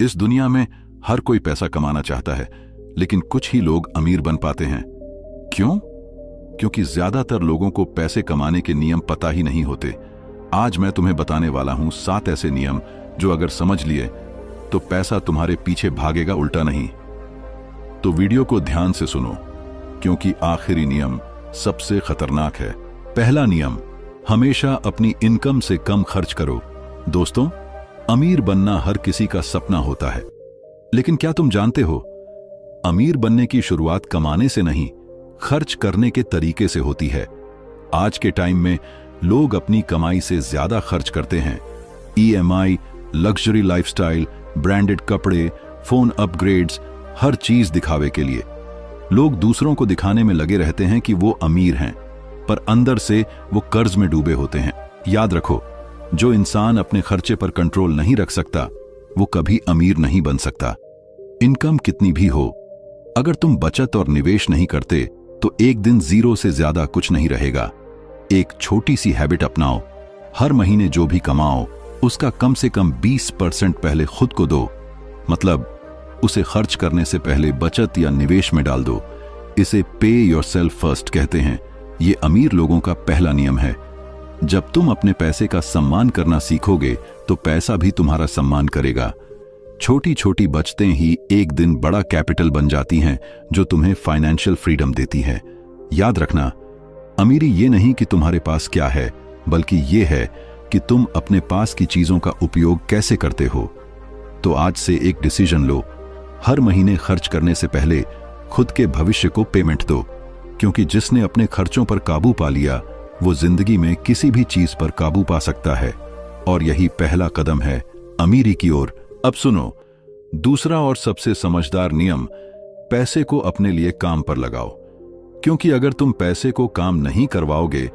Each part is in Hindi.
इस दुनिया में हर कोई पैसा कमाना चाहता है, लेकिन कुछ ही लोग अमीर बन पाते हैं। क्यों? क्योंकि ज्यादातर लोगों को पैसे कमाने के नियम पता ही नहीं होते। आज मैं तुम्हें बताने वाला हूं 7 ऐसे नियम जो अगर समझ लिए तो पैसा तुम्हारे पीछे भागेगा, उल्टा नहीं। तो वीडियो को ध्यान से सुनो, क्योंकि आखिरी नियम सबसे खतरनाक है। पहला नियम, हमेशा अपनी इनकम से कम खर्च करो। दोस्तों, अमीर बनना हर किसी का सपना होता है, लेकिन क्या तुम जानते हो, अमीर बनने की शुरुआत कमाने से नहीं, खर्च करने के तरीके से होती है। आज के टाइम में लोग अपनी कमाई से ज्यादा खर्च करते हैं। EMI, लग्जरी लाइफस्टाइल, ब्रांडेड कपड़े, फोन अपग्रेड्स, हर चीज दिखावे के लिए। लोग दूसरों को दिखाने में लगे रहते हैं कि वो अमीर हैं, पर अंदर से वो कर्ज में डूबे होते हैं। याद रखो, जो इंसान अपने खर्चे पर कंट्रोल नहीं रख सकता, वो कभी अमीर नहीं बन सकता। इनकम कितनी भी हो, अगर तुम बचत और निवेश नहीं करते तो एक दिन जीरो से ज्यादा कुछ नहीं रहेगा। एक छोटी सी हैबिट अपनाओ, हर महीने जो भी कमाओ उसका कम से कम 20% पहले खुद को दो, मतलब उसे खर्च करने से पहले बचत या निवेश में डाल दो। इसे पे योरसेल्फ फर्स्ट कहते हैं। ये अमीर लोगों का पहला नियम है। जब तुम अपने पैसे का सम्मान करना सीखोगे तो पैसा भी तुम्हारा सम्मान करेगा। छोटी छोटी बचतें ही एक दिन बड़ा कैपिटल बन जाती हैं, जो तुम्हें फाइनेंशियल फ्रीडम देती है। याद रखना, अमीरी ये नहीं कि तुम्हारे पास क्या है, बल्कि ये है कि तुम अपने पास की चीजों का उपयोग कैसे करते हो। तो आज से एक डिसीजन लो, हर महीने खर्च करने से पहले खुद के भविष्य को पेमेंट दो, क्योंकि जिसने अपने खर्चों पर काबू पा लिया वो जिंदगी में किसी भी चीज पर काबू पा सकता है। और यही पहला कदम है अमीरी की ओर। अब सुनो, दूसरा और सबसे समझदार नियम, पैसे को अपने लिए काम पर लगाओ। क्योंकि अगर तुम पैसे को काम नहीं करवाओगे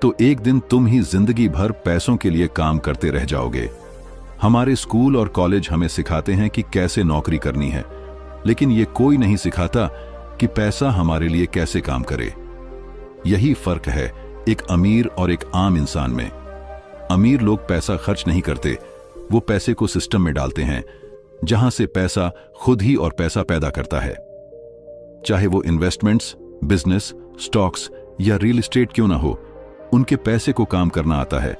तो एक दिन तुम ही जिंदगी भर पैसों के लिए काम करते रह जाओगे। हमारे स्कूल और कॉलेज हमें सिखाते हैं कि कैसे नौकरी करनी है, लेकिन ये कोई नहीं सिखाता कि पैसा हमारे लिए कैसे काम करे। यही फर्क है एक अमीर और एक आम इंसान में। अमीर लोग पैसा खर्च नहीं करते, वो पैसे को सिस्टम में डालते हैं, जहां से पैसा खुद ही और पैसा पैदा करता है। चाहे वो इन्वेस्टमेंट्स, बिजनेस, स्टॉक्स या रियल एस्टेट क्यों ना हो, उनके पैसे को काम करना आता है।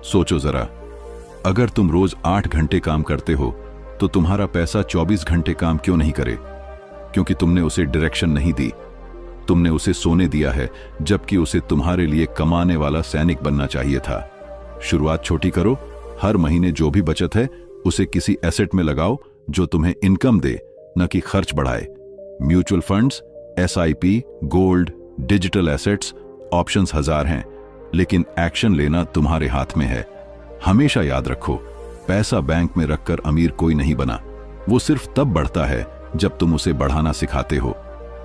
सोचो जरा, अगर तुम रोज 8 घंटे काम करते हो तो तुम्हारा पैसा 24 घंटे काम क्यों नहीं करे? क्योंकि तुमने उसे डायरेक्शन नहीं दी, तुमने उसे सोने दिया है, जबकि उसे तुम्हारे लिए कमाने वाला सैनिक बनना चाहिए था। शुरुआत छोटी करो, हर महीने जो भी बचत है उसे किसी एसेट में लगाओ जो तुम्हें इनकम दे, न कि खर्च बढ़ाए। Mutual funds, SIP, gold, digital assets, options हजार हैं, लेकिन एक्शन लेना तुम्हारे हाथ में है। हमेशा याद रखो, पैसा बैंक में रखकर अमीर कोई नहीं बना, वो सिर्फ तब बढ़ता है जब तुम उसे बढ़ाना सिखाते हो।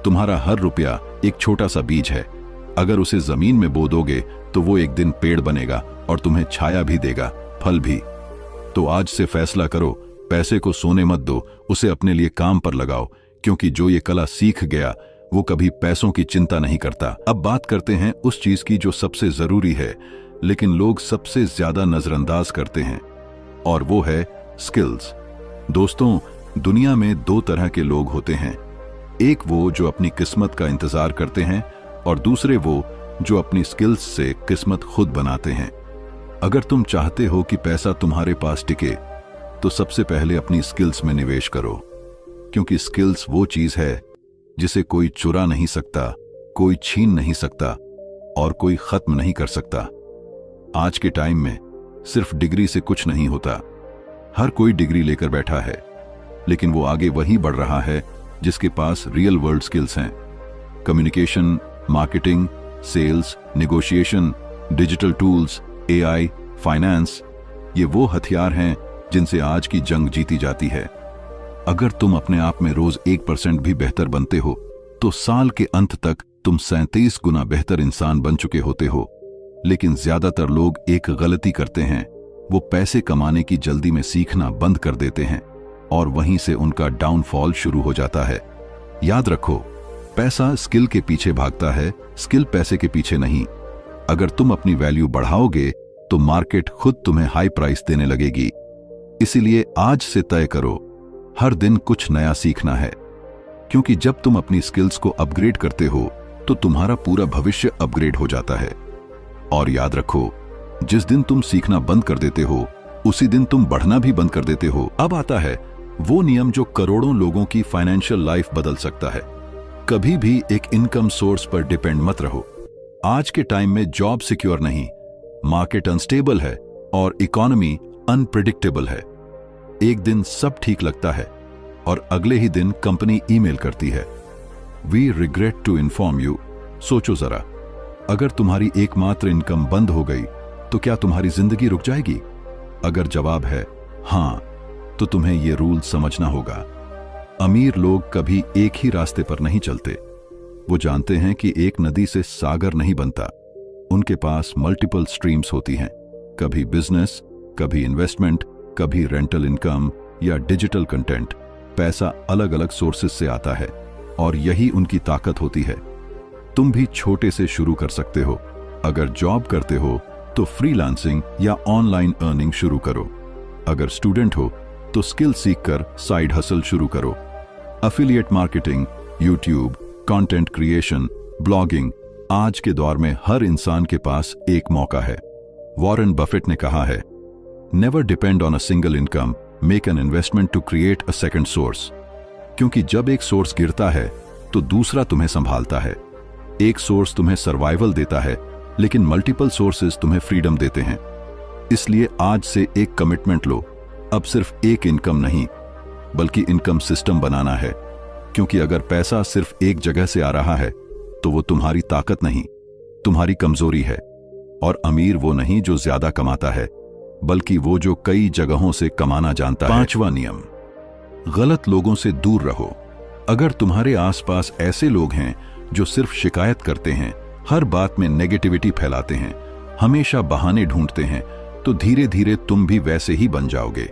तुम्हारा हर रुपया एक छोटा सा बीज है, अगर उसे जमीन में बो दोगे तो वो एक दिन पेड़ बनेगा और तुम्हें छाया भी देगा, फल भी। तो आज से फैसला करो, पैसे को सोने मत दो, उसे अपने लिए काम पर लगाओ, क्योंकि जो ये कला सीख गया वो कभी पैसों की चिंता नहीं करता। अब बात करते हैं उस चीज की जो सबसे जरूरी है, लेकिन लोग सबसे ज्यादा नजरअंदाज करते हैं, और वो है स्किल्स। दोस्तों, दुनिया में 2 तरह के लोग होते हैं, एक वो जो अपनी किस्मत का इंतजार करते हैं, और दूसरे वो जो अपनी स्किल्स से किस्मत खुद बनाते हैं। अगर तुम चाहते हो कि पैसा तुम्हारे पास टिके तो सबसे पहले अपनी स्किल्स में निवेश करो, क्योंकि स्किल्स वो चीज है जिसे कोई चुरा नहीं सकता, कोई छीन नहीं सकता और कोई खत्म नहीं कर सकता। आज के टाइम में सिर्फ डिग्री से कुछ नहीं होता। हर कोई डिग्री लेकर बैठा है, लेकिन वो आगे वही बढ़ रहा है जिसके पास रियल वर्ल्ड स्किल्स हैं। Communication, marketing, sales, negotiation, digital tools, AI, finance, ये वो हथियार हैं जिनसे आज की जंग जीती जाती है। अगर तुम अपने आप में रोज 1% भी बेहतर बनते हो तो साल के अंत तक तुम 37 गुना बेहतर इंसान बन चुके होते हो। लेकिन ज्यादातर लोग एक गलती करते हैं, वो पैसे कमाने की जल्दी में सीखना बंद कर देते हैं और वहीं से उनका डाउनफॉल शुरू हो जाता है। याद रखो, पैसा स्किल के पीछे भागता है, स्किल पैसे के पीछे नहीं। अगर तुम अपनी वैल्यू बढ़ाओगे तो मार्केट खुद तुम्हें हाई प्राइस देने लगेगी। इसीलिए आज से तय करो, हर दिन कुछ नया सीखना है, क्योंकि जब तुम अपनी स्किल्स को अपग्रेड करते हो तो तुम्हारा पूरा भविष्य अपग्रेड हो जाता है। और याद रखो, जिस दिन तुम सीखना बंद कर देते हो उसी दिन तुम बढ़ना भी बंद कर देते हो। अब आता है वो नियम जो करोड़ों लोगों की फाइनेंशियल लाइफ बदल सकता है। कभी भी एक इनकम सोर्स पर डिपेंड मत रहो। आज के टाइम में जॉब सिक्योर नहीं, मार्केट अनस्टेबल है और इकोनॉमी अनप्रेडिक्टेबल है। एक दिन सब ठीक लगता है और अगले ही दिन कंपनी ईमेल करती है, we regret to inform you. सोचो जरा, अगर तुम्हारी एकमात्र इनकम बंद हो गई तो क्या तुम्हारी जिंदगी रुक जाएगी? अगर जवाब है हां, तो तुम्हें यह रूल समझना होगा। अमीर लोग कभी एक ही रास्ते पर नहीं चलते। वो जानते हैं कि एक नदी से सागर नहीं बनता। उनके पास मल्टीपल स्ट्रीम्स होती हैं, कभी बिजनेस, कभी इन्वेस्टमेंट, कभी रेंटल इनकम या डिजिटल कंटेंट। पैसा अलग अलग सोर्सेस से आता है और यही उनकी ताकत होती है। तुम भी छोटे से शुरू कर सकते हो। अगर जॉब करते हो तो फ्रीलांसिंग या ऑनलाइन अर्निंग शुरू करो। अगर स्टूडेंट हो तो स्किल सीखकर साइड हसल शुरू करो। Affiliate marketing, YouTube, content creation, blogging, आज के दौर में हर इंसान के पास एक मौका है। वॉरेन बफेट ने कहा है, never depend on a single income, make an investment to create a second source. क्योंकि जब एक सोर्स गिरता है तो दूसरा तुम्हें संभालता है। एक सोर्स तुम्हें सर्वाइवल देता है, लेकिन मल्टीपल सोर्सेज तुम्हें फ्रीडम देते हैं। इसलिए आज से एक कमिटमेंट लो, अब सिर्फ एक इनकम नहीं बल्कि इनकम सिस्टम बनाना है। क्योंकि अगर पैसा सिर्फ एक जगह से आ रहा है तो वो तुम्हारी ताकत नहीं, तुम्हारी कमजोरी है। और अमीर वो नहीं जो ज्यादा कमाता है, बल्कि वो जो कई जगहों से कमाना जानता है। 5वां नियम, गलत लोगों से दूर रहो। अगर तुम्हारे आसपास ऐसे लोग हैं जो सिर्फ शिकायत करते हैं, हर बात में नेगेटिविटी फैलाते हैं, हमेशा बहाने ढूंढते हैं, तो धीरे धीरे तुम भी वैसे ही बन जाओगे।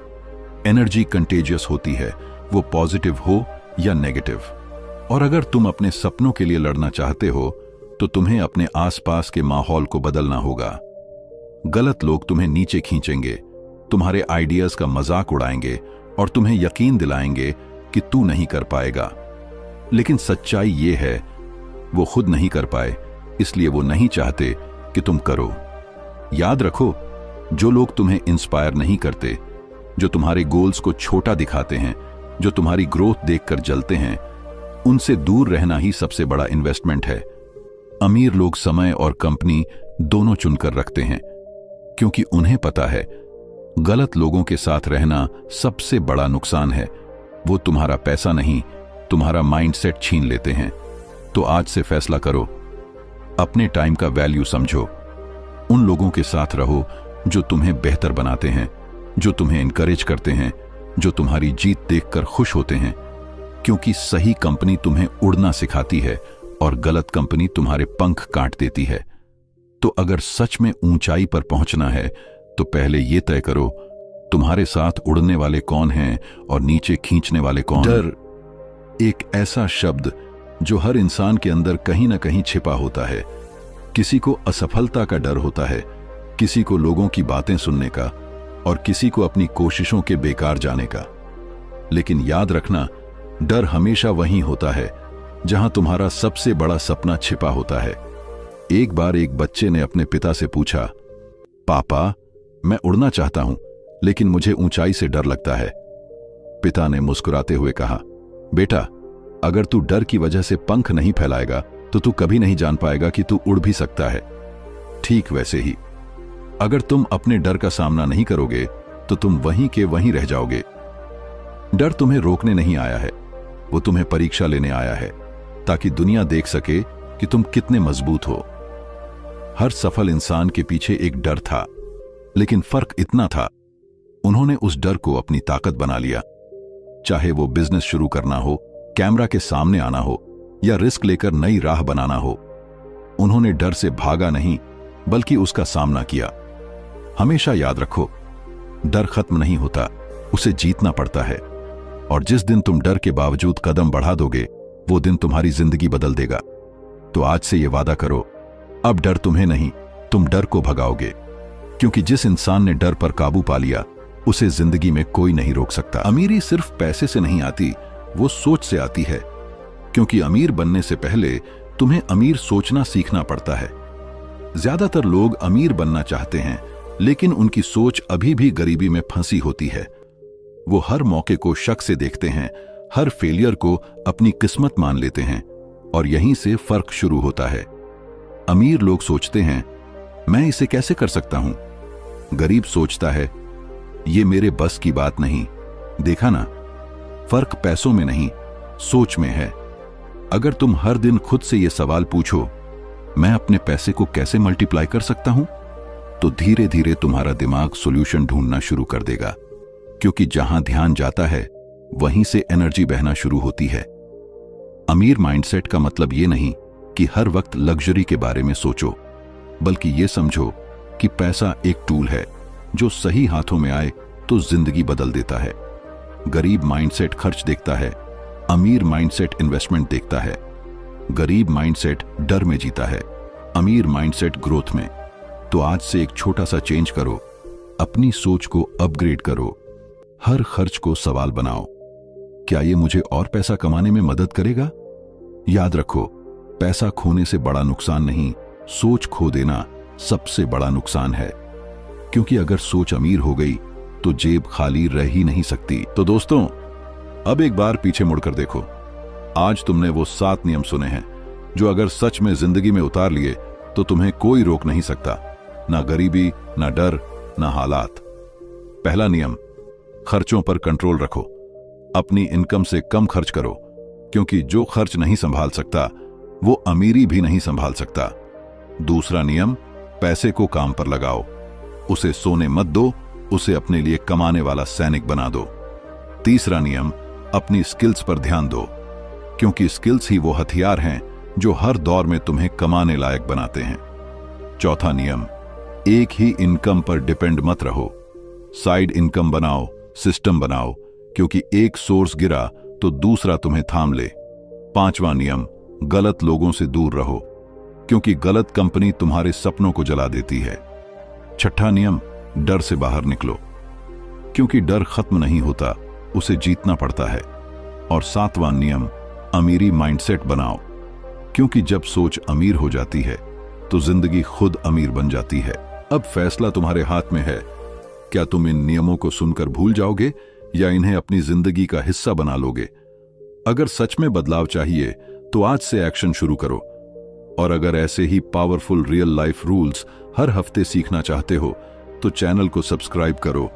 एनर्जी कंटेजियस होती है, वो पॉजिटिव हो या नेगेटिव। और अगर तुम अपने सपनों के लिए लड़ना चाहते हो तो तुम्हें अपने आसपास के माहौल को बदलना होगा। गलत लोग तुम्हें नीचे खींचेंगे, तुम्हारे आइडियाज का मजाक उड़ाएंगे और तुम्हें यकीन दिलाएंगे कि तू नहीं कर पाएगा। लेकिन सच्चाई ये है, वो खुद नहीं कर पाए, इसलिए वो नहीं चाहते कि तुम करो। याद रखो, जो लोग तुम्हें इंस्पायर नहीं करते, जो तुम्हारे गोल्स को छोटा दिखाते हैं, जो तुम्हारी ग्रोथ देखकर जलते हैं, उनसे दूर रहना ही सबसे बड़ा इन्वेस्टमेंट है। अमीर लोग समय और कंपनी दोनों चुनकर रखते हैं, क्योंकि उन्हें पता है गलत लोगों के साथ रहना सबसे बड़ा नुकसान है। वो तुम्हारा पैसा नहीं, तुम्हारा माइंडसेट छीन लेते हैं। तो आज से फैसला करो, अपने टाइम का वैल्यू समझो। उन लोगों के साथ रहो जो तुम्हें बेहतर बनाते हैं, जो तुम्हें इनकरेज करते हैं, जो तुम्हारी जीत देखकर खुश होते हैं। क्योंकि सही कंपनी तुम्हें उड़ना सिखाती है और गलत कंपनी तुम्हारे पंख काट देती है। तो अगर सच में ऊंचाई पर पहुंचना है तो पहले यह तय करो, तुम्हारे साथ उड़ने वाले कौन हैं और नीचे खींचने वाले कौन। डर एक ऐसा शब्द जो हर इंसान के अंदर कहीं ना कहीं छिपा होता है। किसी को असफलता का डर होता है, किसी को लोगों की बातें सुनने का और किसी को अपनी कोशिशों के बेकार जाने का। लेकिन याद रखना, डर हमेशा वहीं होता है जहां तुम्हारा सबसे बड़ा सपना छिपा होता है। एक बार एक बच्चे ने अपने पिता से पूछा, पापा, मैं उड़ना चाहता हूं लेकिन मुझे ऊंचाई से डर लगता है। पिता ने मुस्कुराते हुए कहा, बेटा, अगर तू डर की वजह से पंख नहीं फैलाएगा तो तू कभी नहीं जान पाएगा कि तू उड़ भी सकता है। ठीक वैसे ही, अगर तुम अपने डर का सामना नहीं करोगे तो तुम वहीं के वहीं रह जाओगे। डर तुम्हें रोकने नहीं आया है, वो तुम्हें परीक्षा लेने आया है, ताकि दुनिया देख सके कि तुम कितने मजबूत हो। हर सफल इंसान के पीछे एक डर था, लेकिन फर्क इतना था, उन्होंने उस डर को अपनी ताकत बना लिया। चाहे वो बिजनेस शुरू करना हो, कैमरा के सामने आना हो या रिस्क लेकर नई राह बनाना हो, उन्होंने डर से भागा नहीं बल्कि उसका सामना किया। हमेशा याद रखो, डर खत्म नहीं होता, उसे जीतना पड़ता है। और जिस दिन तुम डर के बावजूद कदम बढ़ा दोगे, वो दिन तुम्हारी जिंदगी बदल देगा। तो आज से यह वादा करो, अब डर तुम्हें नहीं, तुम डर को भगाओगे। क्योंकि जिस इंसान ने डर पर काबू पा लिया, उसे जिंदगी में कोई नहीं रोक सकता। अमीरी सिर्फ पैसे से नहीं आती, वो सोच से आती है, क्योंकि अमीर बनने से पहले तुम्हें अमीर सोचना सीखना पड़ता है। ज्यादातर लोग अमीर बनना चाहते हैं, लेकिन उनकी सोच अभी भी गरीबी में फंसी होती है। वो हर मौके को शक से देखते हैं, हर फेलियर को अपनी किस्मत मान लेते हैं, और यहीं से फर्क शुरू होता है। अमीर लोग सोचते हैं, मैं इसे कैसे कर सकता हूं? गरीब सोचता है, ये मेरे बस की बात नहीं। देखा ना, फर्क पैसों में नहीं, सोच में है। अगर तुम हर दिन खुद से यह सवाल पूछो, मैं अपने पैसे को कैसे मल्टीप्लाई कर सकता हूं, तो धीरे धीरे तुम्हारा दिमाग सॉल्यूशन ढूंढना शुरू कर देगा। क्योंकि जहां ध्यान जाता है, वहीं से एनर्जी बहना शुरू होती है। अमीर माइंडसेट का मतलब यह नहीं कि हर वक्त लग्जरी के बारे में सोचो, बल्कि यह समझो कि पैसा एक टूल है, जो सही हाथों में आए तो जिंदगी बदल देता है। गरीब माइंडसेट खर्च देखता है, अमीर माइंडसेट इन्वेस्टमेंट देखता है। गरीब माइंडसेट डर में जीता है, अमीर माइंडसेट ग्रोथ में। तो आज से एक छोटा सा चेंज करो, अपनी सोच को अपग्रेड करो, हर खर्च को सवाल बनाओ, क्या ये मुझे और पैसा कमाने में मदद करेगा? याद रखो, पैसा खोने से बड़ा नुकसान नहीं, सोच खो देना सबसे बड़ा नुकसान है। क्योंकि अगर सोच अमीर हो गई तो जेब खाली रह ही नहीं सकती। तो दोस्तों, अब एक बार पीछे मुड़कर देखो। आज तुमने वो 7 नियम सुने हैं, जो अगर सच में जिंदगी में उतार लिए तो तुम्हें कोई रोक नहीं सकता, ना गरीबी, ना डर, ना हालात। पहला नियम, खर्चों पर कंट्रोल रखो। अपनी इनकम से कम खर्च करो, क्योंकि जो खर्च नहीं संभाल सकता, वो अमीरी भी नहीं संभाल सकता। दूसरा नियम, पैसे को काम पर लगाओ। उसे सोने मत दो, उसे अपने लिए कमाने वाला सैनिक बना दो। तीसरा नियम, अपनी स्किल्स पर ध्यान दो, क्योंकि स्किल्स ही वो हथियार हैं जो हर दौर में तुम्हें कमाने लायक बनाते हैं। चौथा नियम, एक ही इनकम पर डिपेंड मत रहो, साइड इनकम बनाओ, सिस्टम बनाओ, क्योंकि एक सोर्स गिरा तो दूसरा तुम्हें थाम ले। पांचवा नियम, गलत लोगों से दूर रहो, क्योंकि गलत कंपनी तुम्हारे सपनों को जला देती है। छठा नियम, डर से बाहर निकलो, क्योंकि डर खत्म नहीं होता, उसे जीतना पड़ता है। और सातवां नियम, अमीरी माइंडसेट बनाओ, क्योंकि जब सोच अमीर हो जाती है तो जिंदगी खुद अमीर बन जाती है। अब फैसला तुम्हारे हाथ में है, क्या तुम इन नियमों को सुनकर भूल जाओगे या इन्हें अपनी जिंदगी का हिस्सा बना लोगे? अगर सच में बदलाव चाहिए तो आज से एक्शन शुरू करो। और अगर ऐसे ही पावरफुल रियल लाइफ रूल्स हर हफ्ते सीखना चाहते हो तो चैनल को सब्सक्राइब करो